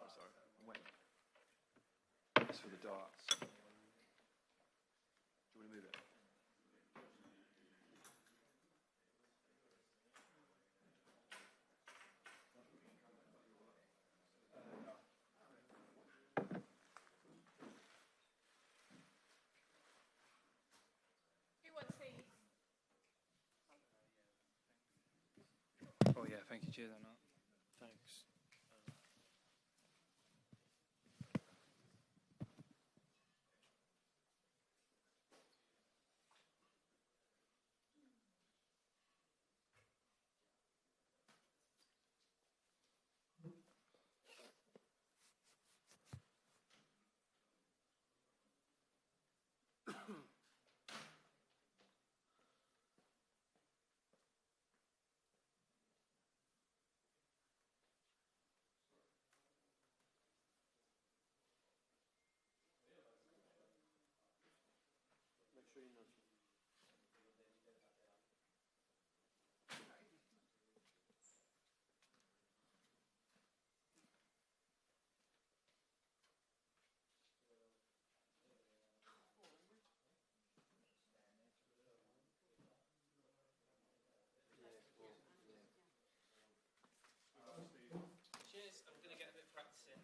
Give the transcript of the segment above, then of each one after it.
Sorry. I'm waiting. That's for the darts. Do you want to move it? Oh yeah, thank you. Cheers, Anna. Thanks. Make sure you know. Cheers. I'm gonna get a bit of practice in.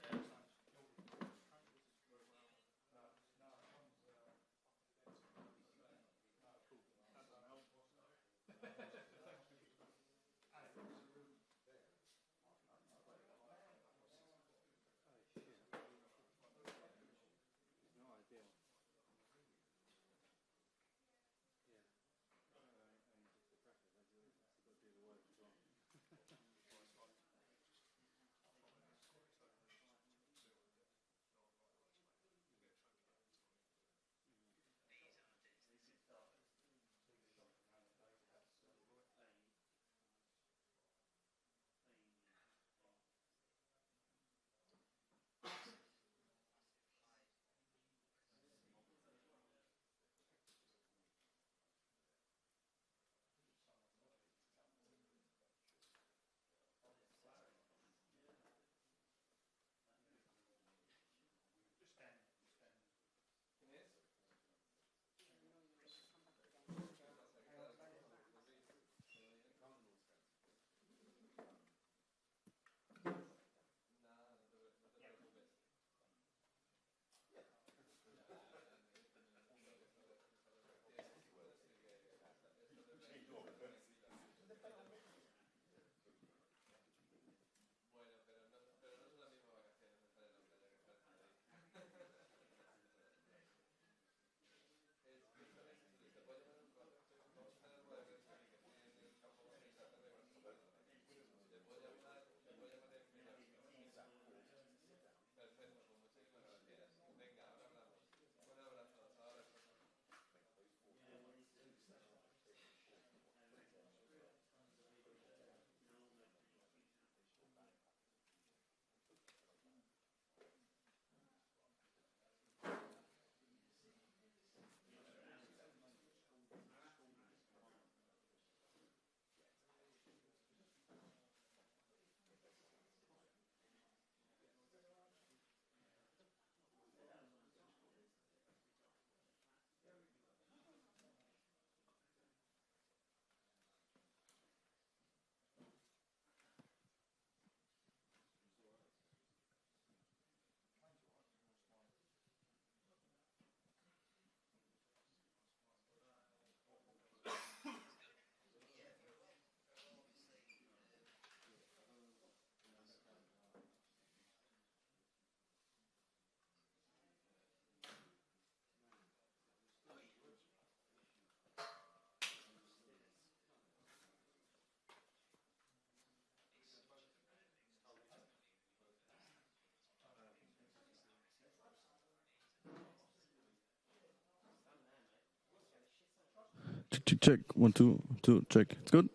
Check. 1, 2, 2, check. It's good.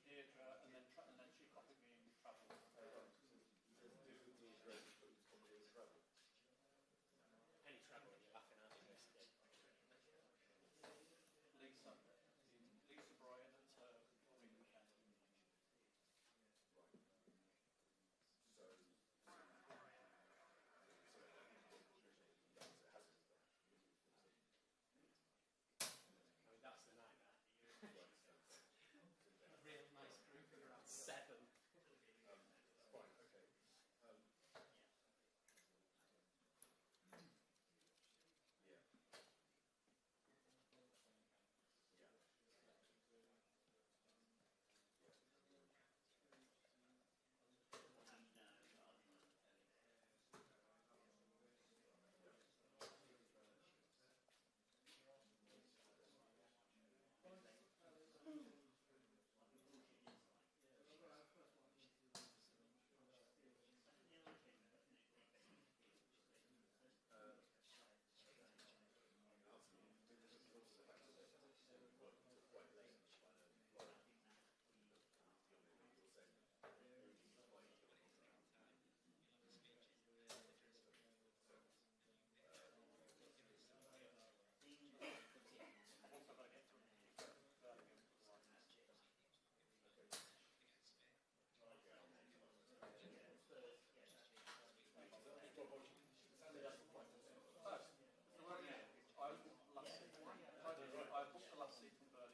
Deirdre, and then she copied me in travel. Any travel, you're laughing at me. Lisa Bryan at Weekend. I mean, that's the nightmare. A real nice group of around 7. I booked the last seat from Berlin.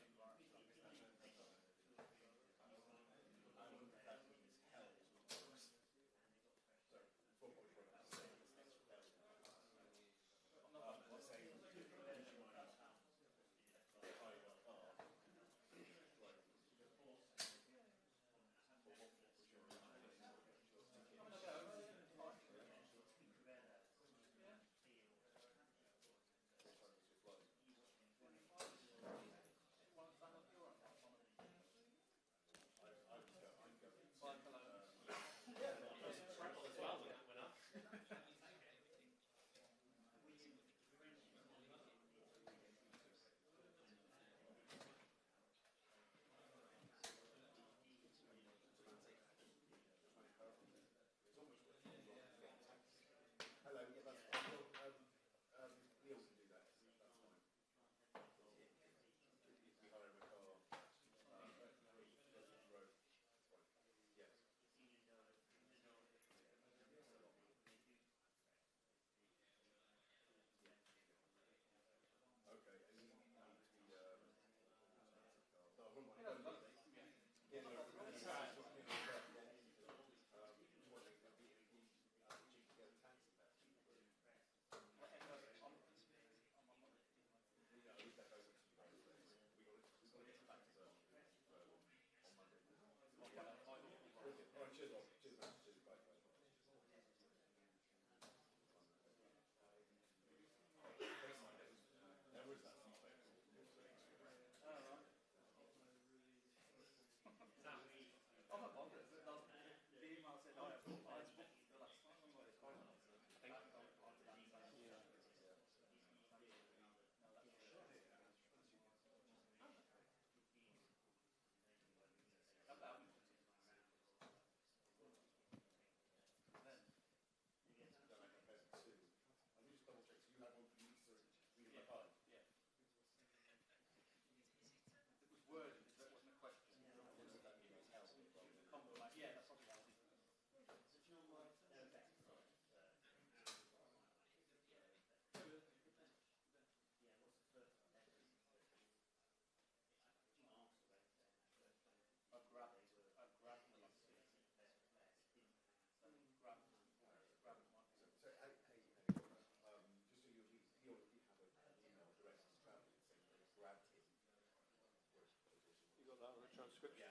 Transcription.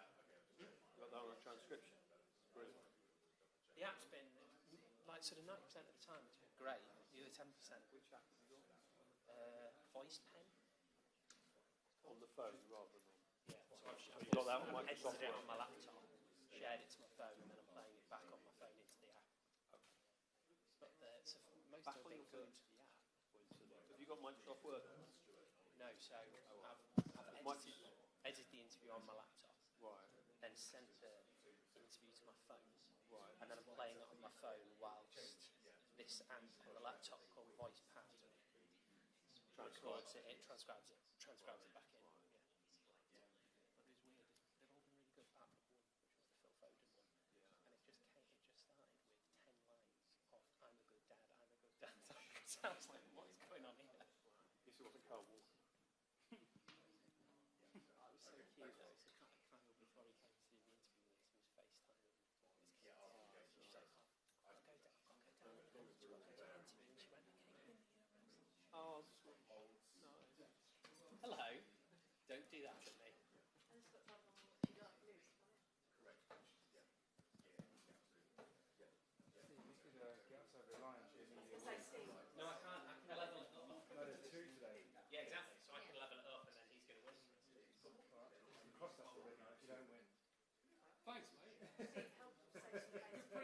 Got that on a transcription. Brilliant. The app's been, like, sort of 90% of the time, it's been great. The other 10%. Which app have you got? Voice pen. On the phone rather than on. Yeah, so So I've got that on Microsoft edited it Word? on my laptop, shared it to my phone, and then I'm playing it back on my phone into the app. But so most of them go into the app. Have you got Microsoft Word on? No, so I've Microsoft- edited the interview on my laptop, Right. then sent the interview to my phone, Right. and then I'm playing it on my phone whilst this app on the laptop called VoicePad records it, transcribes it back in. Yeah. But it was weird. They've all been really good apart from one, which was the Phil Foden one, and it just started with 10 lines of "I'm a good dad, I'm a good dad." So I was like, what is going on here? This wasn't Carl Walker. It was so cute though. So Kyle, before he came to do the interview with us, he was FaceTiming his kids. She was like, I'll go down to the interview. And she went, okay, Oh, hello. Don't do that to me. No, I can't. I can level it up. No, there's two today. Yeah, exactly. So I can level it up and then he's going to win. It costs us a win if you don't win. Thanks, mate.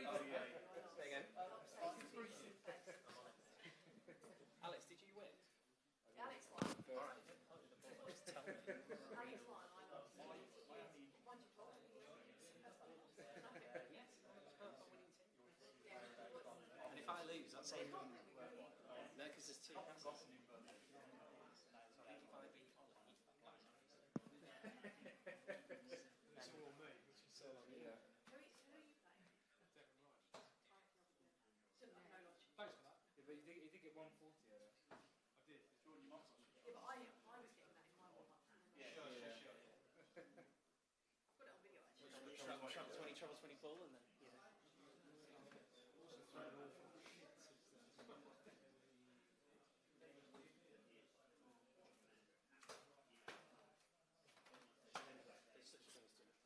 Oh, yeah. Say again. Alex, did you win? Alex won. All right. The boys tell me. Alex won. I lost. Why did you talk? And if I lose, that's it. No, because there's two passes. So I think if I beat It's all me, which is so Yeah. Who are you playing? Devon Rice. Shouldn't have no logic. Thanks for that. Yeah, but you did get 140 earlier. I did. Yeah, but I was getting that if I won one. Sure. Put it on video actually. treble 20 ball and then, you know. Also thrown an awful shit since then. There's such a thing as doing it.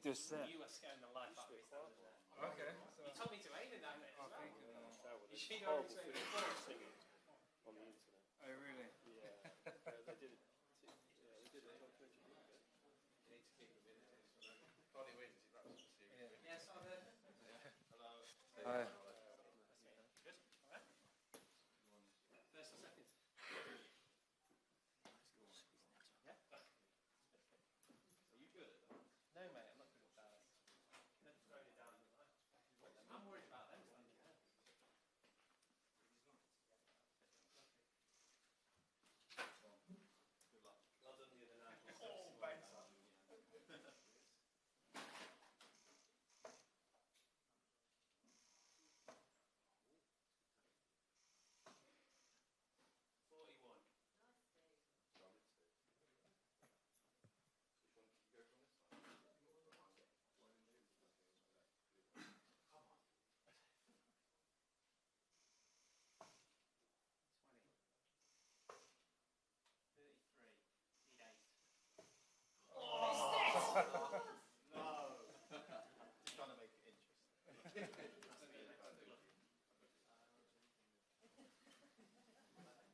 do a set. You were scaring the life out of me. Okay. You told me to aim in that bit as well. You should Oh, already say before. singing on the internet. Oh, really? Yeah. They did it. Yeah, they did it on Twitch. Yes, I did. Hi. Good. All right. First or second? Yeah. Are you good at that? No, mate, I'm not good at that. They've thrown it down the line. I'm worried about them standing there. Well done the other night. Oh, thanks.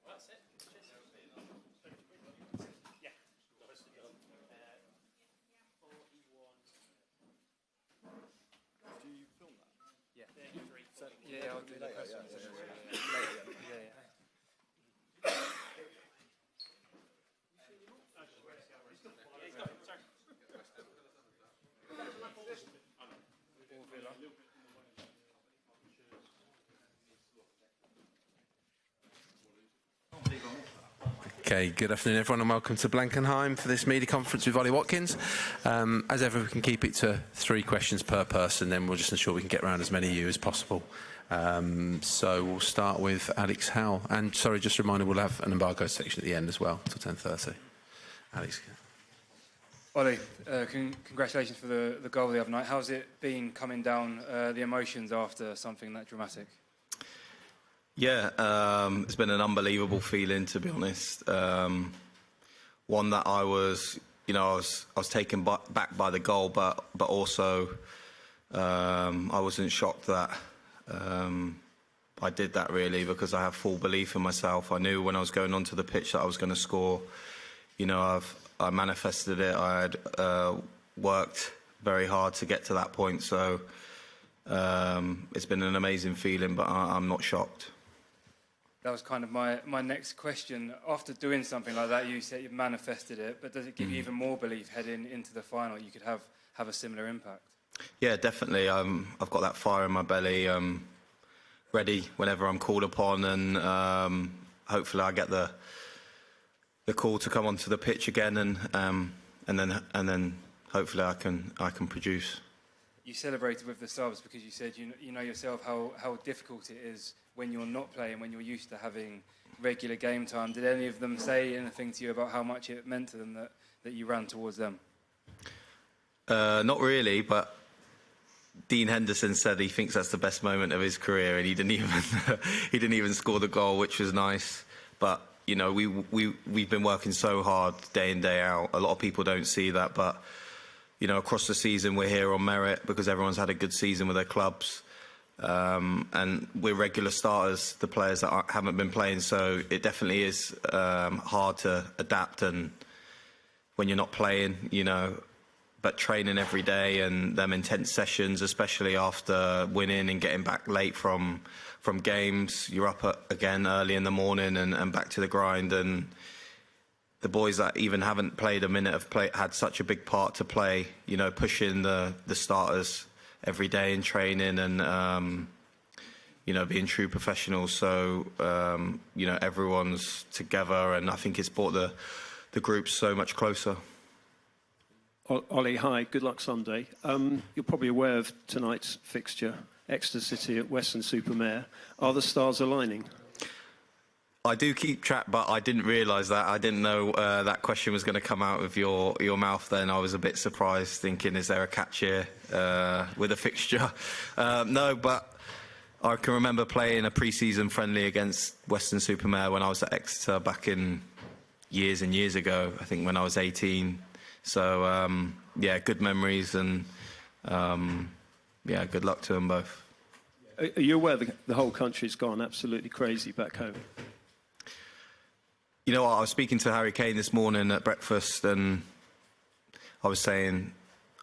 That's it. Yeah. 41. Do you film that? Yeah. 33. Yeah, I'll do the press one. Yeah, yeah. He's got it, sorry. All Villa. Okay, good afternoon everyone and welcome to Blankenhain for this media conference with Ollie Watkins. As ever, we can keep it to 3 questions per person, then we'll just ensure we can get around as many of you as possible. So we'll start with Alex Howell. And sorry, just a reminder, we'll have an embargo section at the end as well, till 10:30. Alex. Ollie, congratulations for the goal the other night. How's it been coming down, the emotions after something that dramatic? Yeah, it's been an unbelievable feeling, to be honest. One that I was taken back by the goal, but also I wasn't shocked that I did that, really, because I have full belief in myself. I knew when I was going onto the pitch that I was going to score. You know, I manifested it. I had worked very hard to get to that point. So it's been an amazing feeling, but I'm not shocked. That was kind of my next question. After doing something like that, you said you manifested it, but does it give you even more belief heading into the final you could have a similar impact? Yeah, definitely. I've got that fire in my belly, ready whenever I'm called upon, and hopefully I get the call to come onto the pitch again, and then hopefully I can produce. You celebrated with the subs because you said you know yourself how difficult it is when you're not playing, when you're used to having regular game time. Did any of them say anything to you about how much it meant to them that you ran towards them? Not really, but Dean Henderson said he thinks that's the best moment of his career, and he didn't even score the goal, which was nice. But you know, we've been working so hard day in, day out. A lot of people don't see that, but you know, across the season we're here on merit because everyone's had a good season with their clubs. And we're regular starters, the players that haven't been playing, so it definitely is hard to adapt, and when you're not playing, you know, but training every day and them intense sessions, especially after winning and getting back late from games, you're up again early in the morning and back to the grind. And the boys that even haven't played a minute have had such a big part to play, you know, pushing the starters every day in training and, you know, being true professionals. So, you know, everyone's together, and I think it's brought the group so much closer. Ollie, hi. Good luck Sunday. You're probably aware of tonight's fixture, Exeter City at Weston-super-Mare. Are the stars aligning? I do keep track, but I didn't realise that. I didn't know that question was going to come out of your mouth then. I was a bit surprised, thinking, is there a catch here with a fixture? No, but I can remember playing a pre-season friendly against Weston-super-Mare when I was at Exeter back in years and years ago. I think when I was 18, So yeah, good memories, and yeah, good luck to them both. Are you aware the whole country's gone absolutely crazy back home? You know what, I was speaking to Harry Kane this morning at breakfast, and I was saying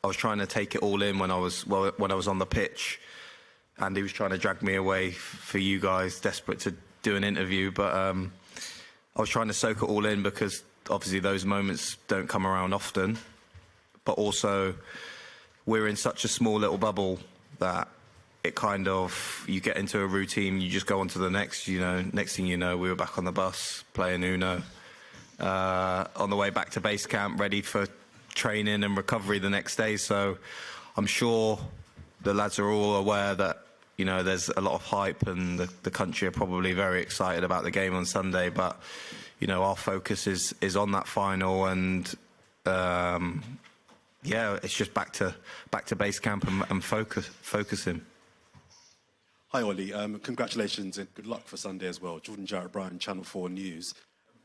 I was trying to take it all in when I was on the pitch, and he was trying to drag me away for you guys, desperate to do an interview. But I was trying to soak it all in, because obviously those moments don't come around often. But also, we're in such a small little bubble that it kind of, you get into a routine, you just go on to the next. You know, next thing you know, we were back on the bus playing Uno, on the way back to base camp, ready for training and recovery the next day. So I'm sure the lads are all aware that, you know, there's a lot of hype, and the country are probably very excited about the game on Sunday. But, you know, our focus is on that final, and yeah, it's just back to base camp and focusing. Hi, Ollie. Congratulations and good luck for Sunday as well. Jordan Jarrett Bryan, Channel 4 News.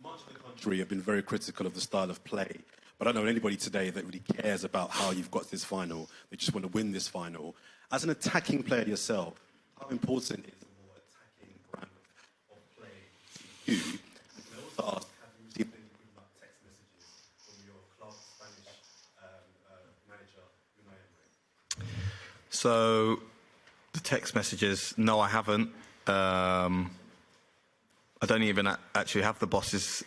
Much of the country have been very critical of the style of play, but I don't know anybody today that really cares about how you've got to this final. They just want to win this final. As an attacking player yourself, how important is the more attacking brand of play to you? And can I also ask, have you received any text messages from your club Spanish manager, Unai Emery? So the text messages, no, I haven't. I don't even actually have the boss's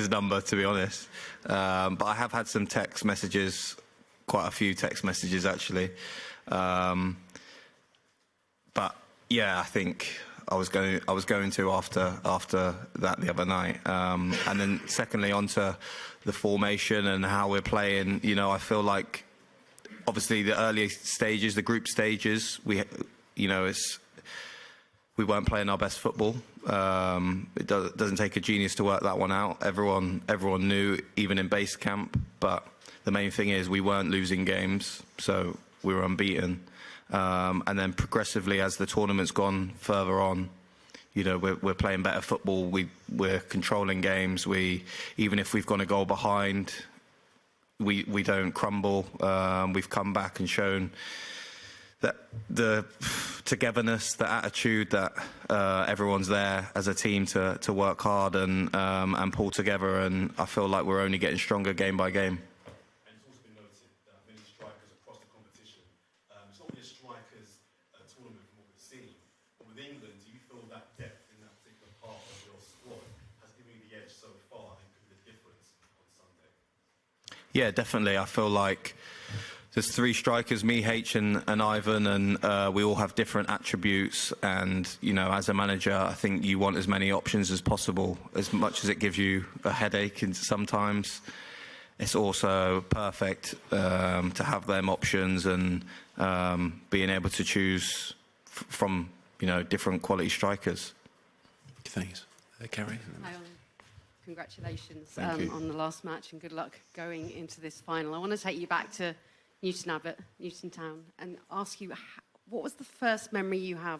number, to be honest. But I have had some text messages, quite a few text messages actually. But yeah, I think I was going to after that the other night. And then secondly, onto the formation and how we're playing. You know, I feel like obviously the early stages, the group stages, we weren't playing our best football. It doesn't take a genius to work that one out. Everyone knew, even in base camp. But the main thing is we weren't losing games, so we were unbeaten. And then progressively, as the tournament's gone further on, you know, we're playing better football. We're controlling games. Even if we've gone a goal behind, we don't crumble. We've come back and shown that the togetherness, the attitude that everyone's there as a team to work hard and pull together. And I feel like we're only getting stronger game by game. And it's also been noted that many strikers across the competition, it's not really a strikers tournament from what we've seen, but with England, do you feel that depth in that particular part of your squad has given you the edge so far and could be the difference on Sunday? Yeah, definitely. I feel like there's three strikers, me, H and Ivan, and we all have different attributes. And, you know, as a manager, I think you want as many options as possible. As much as it gives you a headache and sometimes, it's also perfect to have them options and being able to choose from, you know, different quality strikers. Thanks. Carrie? Hi, Ollie. Congratulations Thank you. on the last match, and good luck going into this final. I want to take you back to Newton Abbot, Newton Town, and ask you, what was the first memory you have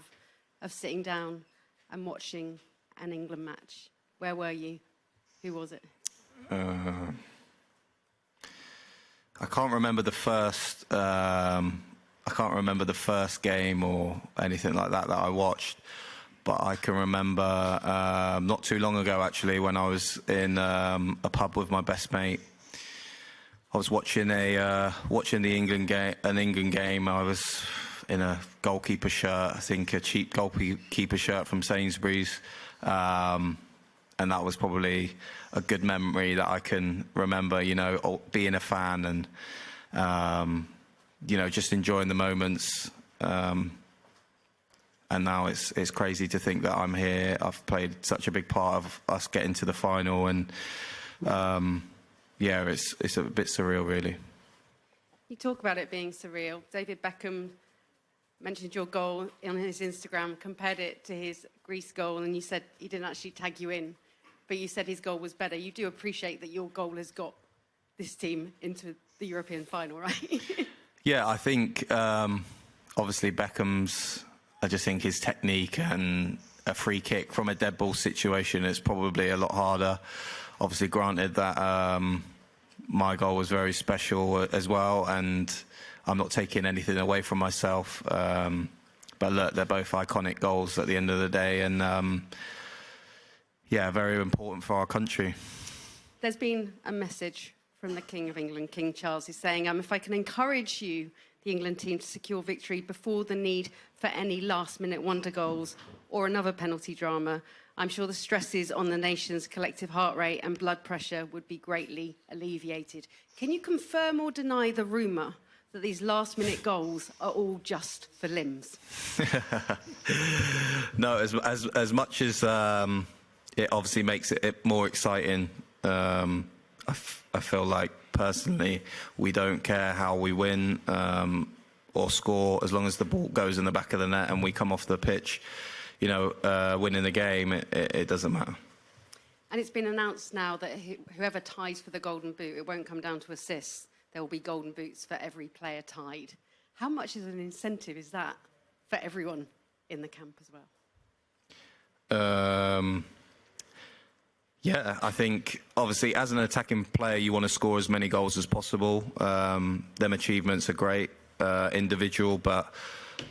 of sitting down and watching an England match? Where were you? Who was it? I can't remember the first. I can't remember the first game or anything like that I watched, but I can remember not too long ago actually when I was in a pub with my best mate. I was watching the England game. I was in a goalkeeper shirt, I think a cheap goalkeeper shirt from Sainsbury's, and that was probably a good memory that I can remember. You know, being a fan and you know, just enjoying the moments. And now it's crazy to think that I'm here. I've played such a big part of us getting to the final, and yeah, it's a bit surreal, really. You talk about it being surreal. David Beckham mentioned your goal on his Instagram, compared it to his Greece goal, and you said he didn't actually tag you in, but you said his goal was better. You do appreciate that your goal has got this team into the European final, right? Yeah, I think obviously Beckham's, I just think his technique and a free kick from a dead ball situation is probably a lot harder. Obviously, granted that my goal was very special as well, and I'm not taking anything away from myself. But look, they're both iconic goals at the end of the day, and yeah, very important for our country. There's been a message from the King of England, King Charles, who's saying, if I can encourage you, the England team, to secure victory before the need for any last-minute wonder goals or another penalty drama, I'm sure the stresses on the nation's collective heart rate and blood pressure would be greatly alleviated. Can you confirm or deny the rumour that these last-minute goals are all just for limbs? No, as much as it obviously makes it more exciting, I feel like personally we don't care how we win or score, as long as the ball goes in the back of the net and we come off the pitch, you know, winning the game. It doesn't matter. And it's been announced now that whoever ties for the Golden Boot, it won't come down to assists. There will be Golden Boots for every player tied. How much of an incentive is that for everyone in the camp as well? Yeah, I think obviously as an attacking player you want to score as many goals as possible. Them achievements are great, individual, but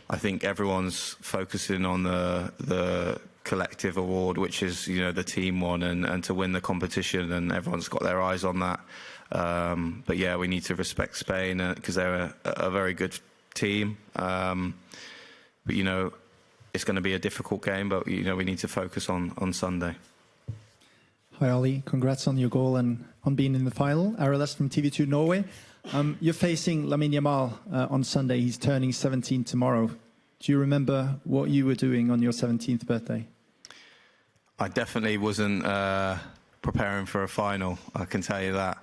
I think everyone's focusing on the collective award, which is, you know, the team one, and to win the competition, and everyone's got their eyes on that. But yeah, we need to respect Spain because they're a very good team. But you know, it's going to be a difficult game, but you know, we need to focus on Sunday. Hi Ollie, congrats on your goal and on being in the final. RLS from TV2 Norway. You're facing Lamine Yamal on Sunday. He's turning 17 tomorrow. Do you remember what you were doing on your 17th birthday? I definitely wasn't preparing for a final, I can tell you that.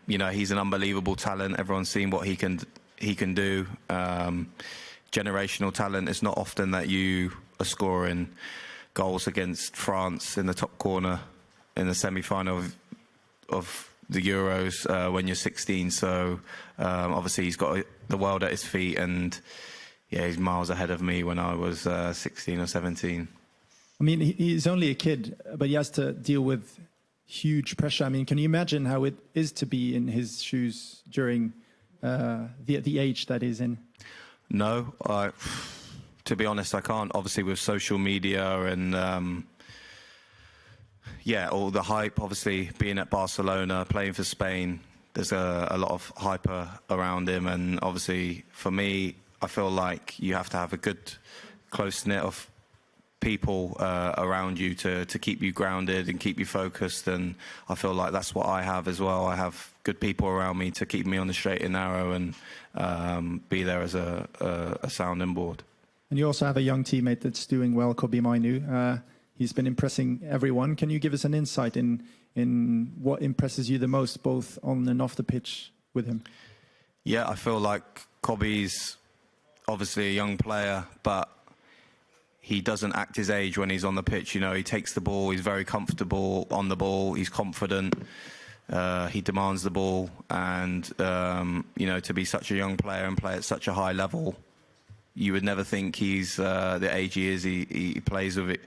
You know, he's an unbelievable talent. Everyone's seen what he can do. Generational talent. It's not often that you are scoring goals against France in the top corner in the semi-final of the Euros when you're 16. So obviously he's got the world at his feet, and yeah, he's miles ahead of me when I was 16 or 17. I mean, he's only a kid, but he has to deal with huge pressure. I mean, can you imagine how it is to be in his shoes during the age that he's in? No, to be honest, I can't. Obviously, with social media and yeah, all the hype. Obviously, being at Barcelona, playing for Spain, there's a lot of hype around him. And obviously, for me, I feel like you have to have a good, close knit of people around you to keep you grounded and keep you focused. And I feel like that's what I have as well. I have good people around me to keep me on the straight and narrow and be there as a sounding board. And you also have a young teammate that's doing well, Kobbie Mainoo. He's been impressing everyone. Can you give us an insight in what impresses you the most, both on and off the pitch with him? Yeah, I feel like Kobbie's obviously a young player, but he doesn't act his age when he's on the pitch. You know, he takes the ball, he's very comfortable on the ball, he's confident, he demands the ball, and you know, to be such a young player and play at such a high level, you would never think he's the age he is. He plays with it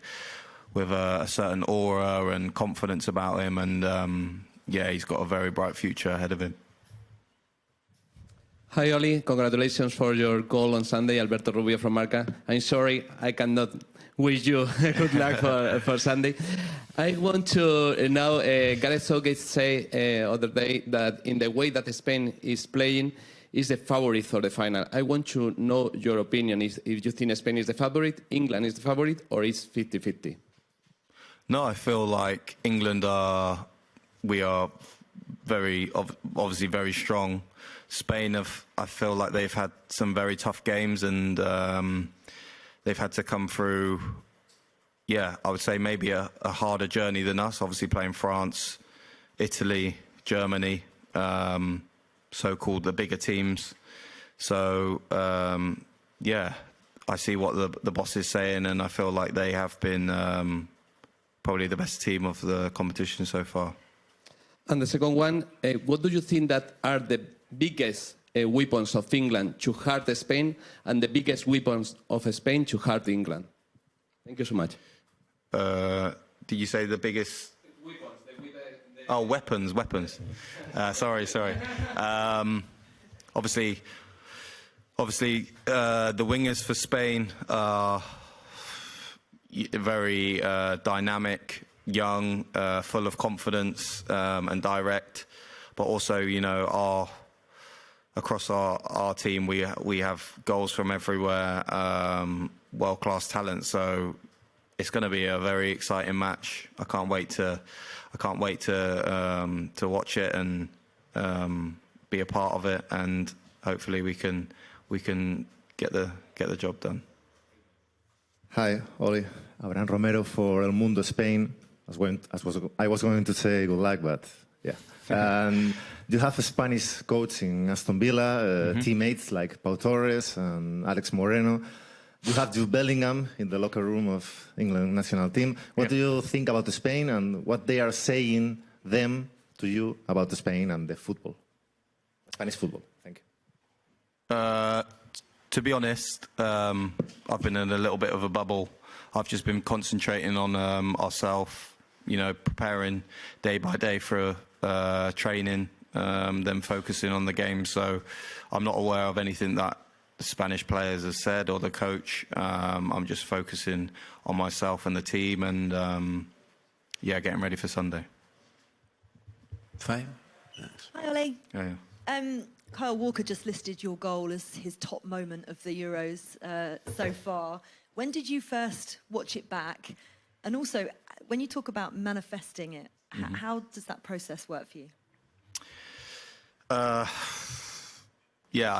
with a certain aura and confidence about him, and yeah, he's got a very bright future ahead of him. Hi Ollie, congratulations for your goal on Sunday. Alberto Rubio from Marca. I'm sorry I cannot wish you good luck for Sunday. I want to now, Gareth Southgate say other day that in the way that Spain is playing is the favorite for the final. I want to know your opinion, if you think Spain is the favorite, England is the favorite, or is 50-50? No, I feel like England we are obviously very strong. Spain I feel like they've had some very tough games, and they've had to come through, yeah, I would say maybe a harder journey than us, obviously playing France, Italy, Germany, so-called the bigger teams. So, yeah, I see what the boss is saying, and I feel like they have been probably the best team of the competition so far. And the second one, what do you think that are the biggest weapons of England to hurt Spain and the biggest weapons of Spain to hurt England? Thank you so much. Did you say the biggest? Weapons, Oh, weapons. Sorry. Obviously, the wingers for Spain are very dynamic, young, full of confidence and direct. But also, across our team, we have goals from everywhere, world-class talent. So it's going to be a very exciting match. I can't wait to watch it and be a part of it, and hopefully we can get the job done. Hi, Ollie. Abraham Romero for El Mundo Spain. I was going to say good luck, but yeah. And you have a Spanish coach in Aston Villa, teammates like Pau Torres and Alex Moreno. You have Jude Bellingham in the locker room of England national team. What do you think about Spain and what they are saying to you about Spain and the football, Spanish football? Thank you. To be honest, I've been in a little bit of a bubble. I've just been concentrating on ourselves, preparing day by day for training, then focusing on the game. So I'm not aware of anything that the Spanish players have said or the coach. I'm just focusing on myself and the team and, getting ready for Sunday. Fame? Hi, Ollie. Yeah. Kyle Walker just listed your goal as his top moment of the Euros so far. When did you first watch it back? And also, when you talk about manifesting it, how does that process work for you? I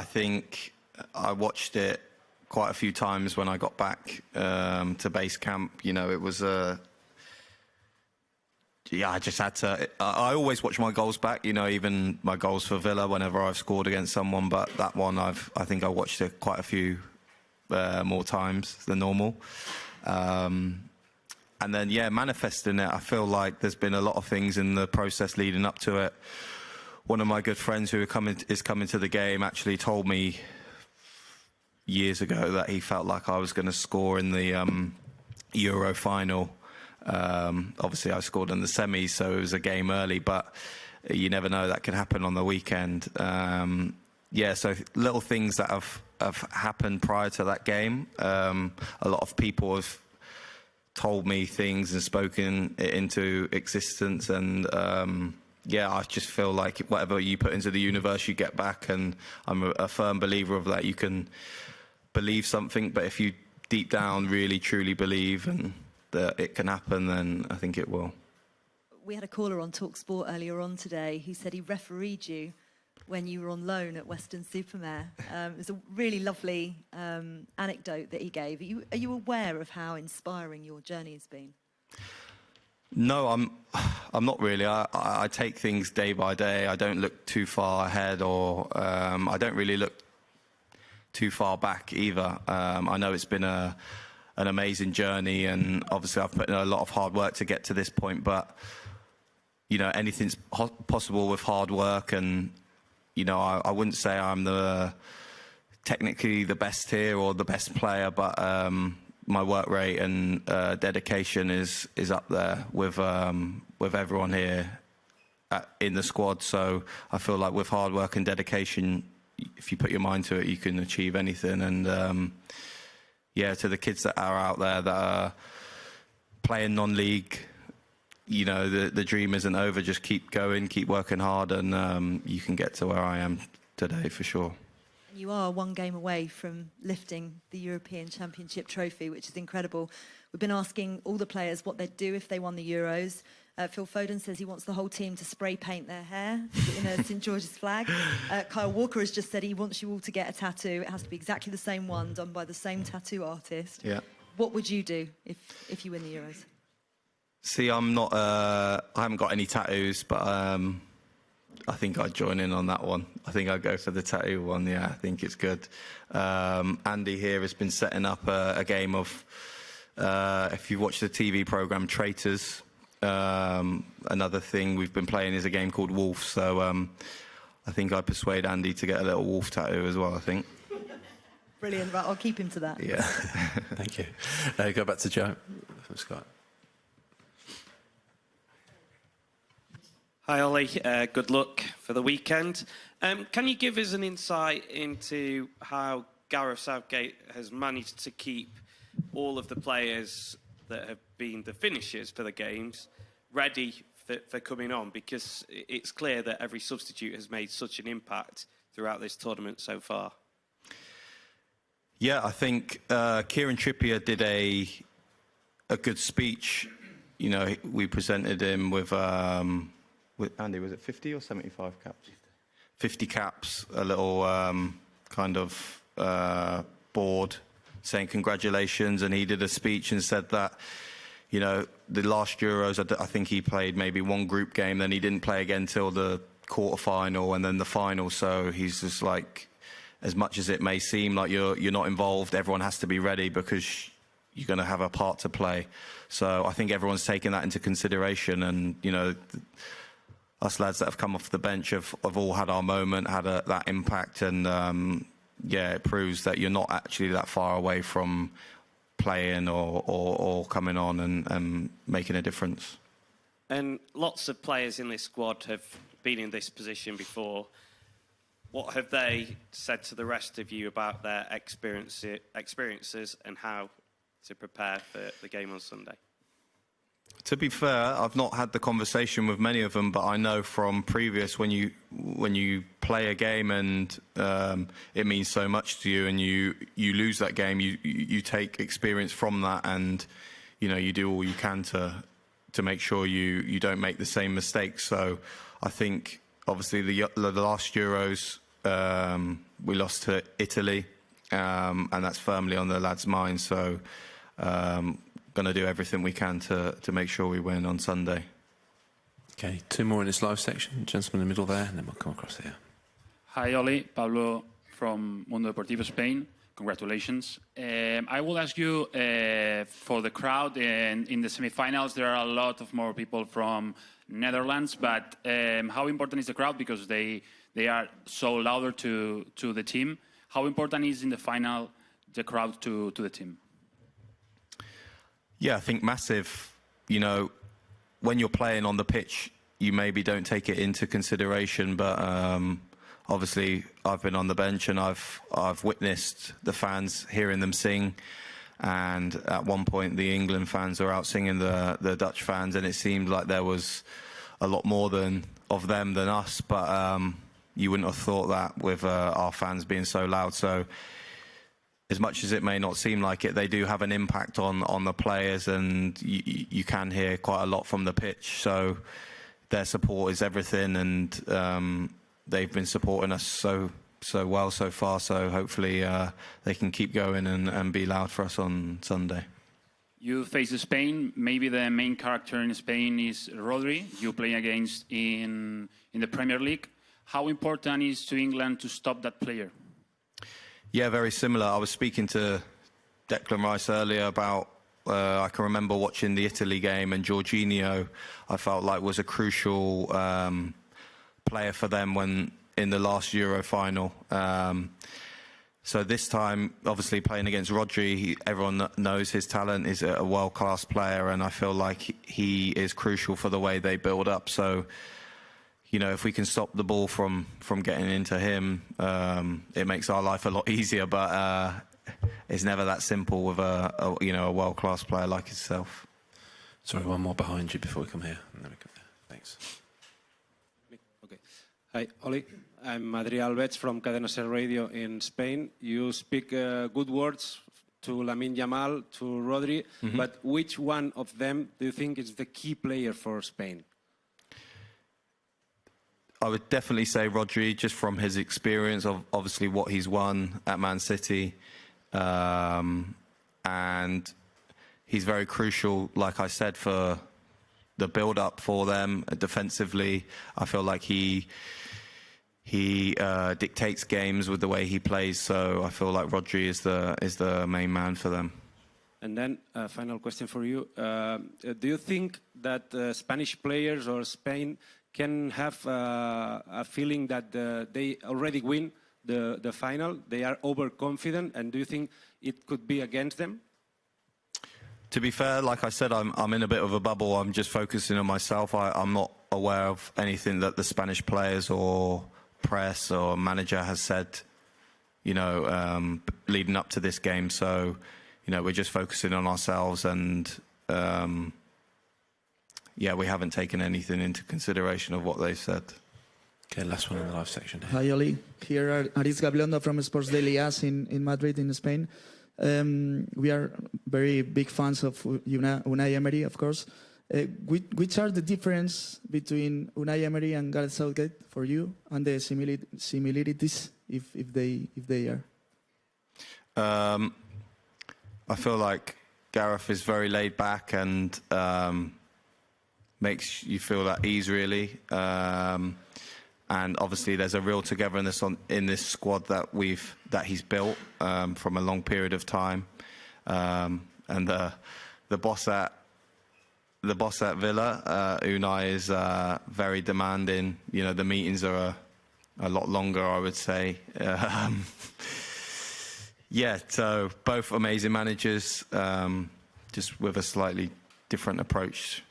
think I watched it quite a few times when I got back to base camp. It was I just had to. I always watch my goals back. Even my goals for Villa whenever I've scored against someone. But that one, I think I watched it quite a few more times than normal. And then manifesting it. I feel like there's been a lot of things in the process leading up to it. One of my good friends who is coming to the game actually told me years ago that he felt like I was going to score in the Euro final. Obviously, I scored in the semis, so it was a game early, but you never know, that could happen on the weekend. So little things that have happened prior to that game. A lot of people have told me things and spoken it into existence, and I just feel like whatever you put into the universe, you get back, and I'm a firm believer of that. You can believe something, but if you deep down really truly believe and that it can happen, then I think it will. We had a caller on TalkSport earlier on today who said he refereed you when you were on loan at Weston-super-Mare. It was a really lovely anecdote that he gave. Are you aware of how inspiring your journey has been? No, I'm not really. I take things day by day. I don't look too far ahead, or I don't really look too far back either. I know it's been an amazing journey, and obviously I've put in a lot of hard work to get to this point, but anything's possible with hard work, and I wouldn't say I'm technically the best here or the best player, but my work rate and dedication is up there with everyone here in the squad. So I feel like with hard work and dedication, if you put your mind to it, you can achieve anything. And to the kids that are out there that are playing non-league, the dream isn't over. Just keep going, keep working hard, and you can get to where I am today for sure. You are one game away from lifting the European Championship trophy, which is incredible. We've been asking all the players what they'd do if they won the Euros. Phil Foden says he wants the whole team to spray paint their hair in a St George's flag. Kyle Walker has just said he wants you all to get a tattoo. It has to be exactly the same one, done by the same tattoo artist. Yeah. What would you do if you win the Euros? See, I'm not. I haven't got any tattoos, but I think I'd join in on that one. I think I'd go for the tattoo one. Yeah, I think it's good. Andy here has been setting up a game of. If you watch the TV program Traitors, another thing we've been playing is a game called Wolf. So I think I'd persuade Andy to get a little wolf tattoo as well. I think. Brilliant. Right, I'll keep him to that. Yeah. Thank you. Go back to Joe from Scott. Hi, Ollie. Good luck for the weekend. Can you give us an insight into how Gareth Southgate has managed to keep all of the players that have been the finishers for the games ready for coming on? Because it's clear that every substitute has made such an impact throughout this tournament so far. Yeah, I think Kieran Trippier did a good speech. You know, we presented him with Andy, was it 50 or 75 caps? 50 caps, a little kind of board saying congratulations, and he did a speech and said that, you know, the last Euros, I think he played maybe one group game, then he didn't play again till the quarter-final and then the final. So he's just like, as much as it may seem like you're not involved, everyone has to be ready because you're going to have a part to play. So I think everyone's taken that into consideration, and, you know, us lads that have come off the bench have all had our moment, had that impact, and yeah, it proves that you're not actually that far away from playing or coming on and making a difference. And lots of players in this squad have been in this position before. What have they said to the rest of you about their experiences and how to prepare for the game on Sunday? To be fair, I've not had the conversation with many of them, but I know from previous, when you play a game and it means so much to you, and you lose that game, you take experience from that, and, you know, you do all you can to make sure you don't make the same mistakes. So I think obviously the last Euros we lost to Italy, and that's firmly on the lads' minds. So going to do everything we can to make sure we win on Sunday. Okay, two more in this live section. Gentleman in the middle there, and then we'll come across here. Hi, Ollie. Pablo from Mundo Deportivo, Spain. Congratulations. I will ask you for the crowd. In the semi-finals, there are a lot of more people from Netherlands, but how important is the crowd? Because they are so louder to the team. How important is in the final the crowd to the team? Yeah, I think massive. You know, when you're playing on the pitch, you maybe don't take it into consideration, but obviously I've been on the bench and I've witnessed the fans, hearing them sing, and at one point the England fans were out singing the Dutch fans, and it seemed like there was a lot more of them than us, but you wouldn't have thought that with our fans being so loud. So as much as it may not seem like it, they do have an impact on the players, and you can hear quite a lot from the pitch. So their support is everything, and they've been supporting us so well so far. So hopefully they can keep going and be loud for us on Sunday. You face Spain. Maybe the main character in Spain is Rodri. You play against in the Premier League. How important is to England to stop that player? Yeah, very similar. I was speaking to Declan Rice earlier about, I can remember watching the Italy game, and Jorginho, I felt like was a crucial player for them when in the last Euro final. So this time, obviously playing against Rodri, everyone knows his talent, is a world-class player, and I feel like he is crucial for the way they build up. So, you know, if we can stop the ball from getting into him, it makes our life a lot easier. But it's never that simple with a world-class player like himself. Sorry, one more behind you before we come here. And then we come there. Thanks. Okay. Hi, Ollie. I'm Adrià Alves from Cadena Ser Radio in Spain. You speak good words to Lamine Yamal, to Rodri, but which one of them do you think is the key player for Spain? I would definitely say Rodri, just from his experience of obviously what he's won at Man City. And he's very crucial, like I said, for the build-up for them defensively. I feel like he dictates games with the way he plays, so I feel like Rodri is the main man for them. And then a final question for you. Do you think that Spanish players or Spain can have a feeling that they already win the final? They are overconfident, and do you think it could be against them? To be fair, like I said, I'm in a bit of a bubble. I'm just focusing on myself. I'm not aware of anything that the Spanish players or press or manager has said, leading up to this game. So, we're just focusing on ourselves and, we haven't taken anything into consideration of what they've said. Okay, last one in the live section. Hi, Ollie. Here are Aritz Gabilondo from Sports Daily As in Madrid, in Spain. We are very big fans of Unai Emery, of course. Which are the difference between Unai Emery and Gareth Southgate for you, and the similarities, if they are? I feel like Gareth is very laid back and makes you feel at ease, really. And obviously, there's a real togetherness in this squad that he's built from a long period of time. And the boss at Villa, Unai, is very demanding. The meetings are a lot longer, I would say. So both amazing managers, just with a slightly different approach.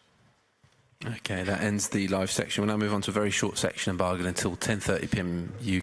Okay, that ends the live section. We'll now move on to a very short section, embargoed until 10:30 p.m. UK.